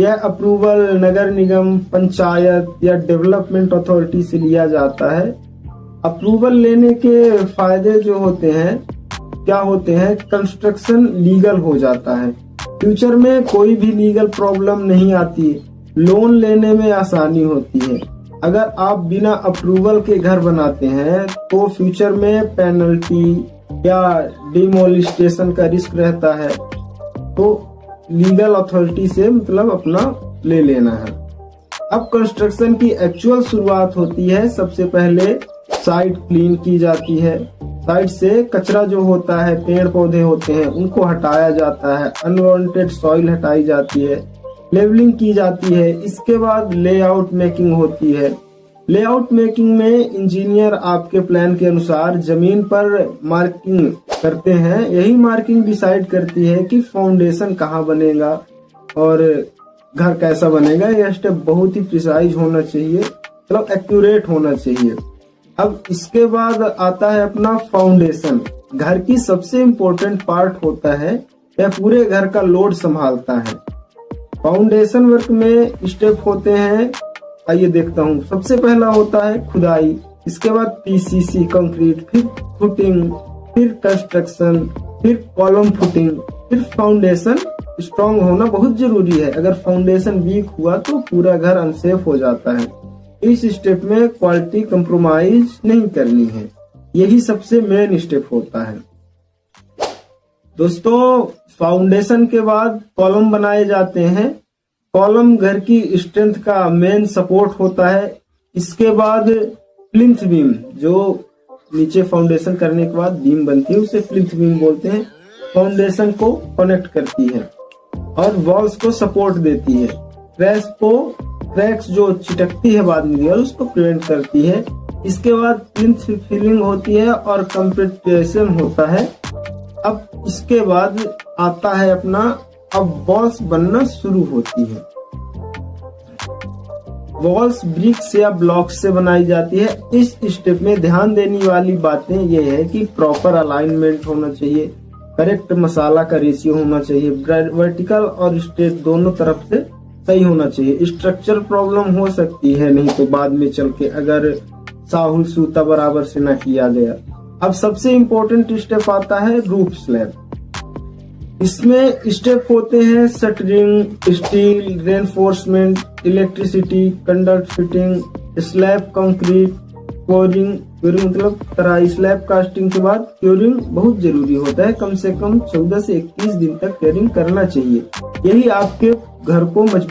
यह अप्रूवल नगर निगम, पंचायत या development authority से लिया जाता है। अप्रूवल लेने के फायदे जो होते हैं, क्या होते हैं, कंस्ट्रक्शन लीगल हो जाता है, फ्यूचर में कोई भी लीगल प्रॉब्लम नहीं आती, लोन लेने में आसानी होती है। अगर आप बिना अप्रूवल के घर बनाते हैं तो फ्यूचर में पेनल्टी या डिमोलिस्टेशन का रिस्क रहता है, तो लीगल अथॉरिटी से मतलब अपना ले लेना है। अब कंस्ट्रक्शन की एक्चुअल शुरुआत होती है। सबसे पहले साइट क्लीन की जाती है, साइड से कचरा जो होता है, पेड़ पौधे होते हैं, उनको हटाया जाता है, अनवांटेड सॉइल हटाई जाती है, लेवलिंग की जाती है। इसके बाद लेआउट मेकिंग होती है। लेआउट मेकिंग में इंजीनियर आपके प्लान के अनुसार जमीन पर मार्किंग करते हैं। यही मार्किंग डिसाइड करती है कि फाउंडेशन कहाँ बनेगा और घर कैसा बनेगा। यह स्टेप बहुत ही प्रिसाइज होना चाहिए, मतलब एक्यूरेट होना चाहिए। अब इसके बाद आता है अपना फाउंडेशन। घर की सबसे इम्पोर्टेंट पार्ट होता है, यह पूरे घर का लोड संभालता है। फाउंडेशन वर्क में स्टेप होते हैं, आइए देखता हूँ। सबसे पहला होता है खुदाई, इसके बाद पीसीसी कंक्रीट, फिर फुटिंग, फिर कंस्ट्रक्शन, फिर कॉलम फुटिंग, फिर फाउंडेशन। स्ट्रॉन्ग होना बहुत जरूरी है, अगर फाउंडेशन वीक हुआ तो पूरा घर अनसेफ हो जाता है। इस स्टेप में क्वालिटी कंप्रोमाइज नहीं करनी है, यही सबसे मेन स्टेप होता है। दोस्तों, फाउंडेशन के बाद कॉलम बनाए जाते हैं। कॉलम घर की स्ट्रेंथ का मेन सपोर्ट होता है। इसके बाद प्लिंथ बीम, जो नीचे फाउंडेशन करने के बाद बीम बनती है, उसे प्लिंथ बीम बोलते हैं। फाउंडेशन को कनेक्ट करती है और वॉल्स को सपोर्ट देती है। क्रैक्स जो चिटकती है बाद में दीवार, उसको प्रिवेंट करती है। इसके बाद प्लिंथ फिलिंग होती है और कंप्लीटेशन होता है। अब इसके बाद आता है अपना, अब वॉल्स बनना शुरू होती है। वॉल्स ब्रिक्स या ब्लॉक्स से बनाई जाती है। इस स्टेप में ध्यान देने वाली बातें ये है कि प्रॉपर अलाइनमेंट होना चाहिए, करेक्ट मसाला का रेशियो होना चाहिए, वर्टिकल और स्ट्रेट दोनों तरफ से सही होना चाहिए। स्ट्रक्चर प्रॉब्लम हो सकती है नहीं तो बाद में चल के, अगर साहुल सूता बराबर से न किया गया। अब सबसे इम्पोर्टेंट स्टेप आता है रूफ स्लैब। इसमें स्टेप होते हैं shuttering, steel, reinforcement, electricity, conduct fitting, slab concrete, curing मतलब तराई। स्लैब कास्टिंग के बाद क्योरिंग बहुत जरूरी होता है, कम से कम 14 से 21 दिन तक क्योरिंग करना चाहिए। यही आपके घर को मजबूत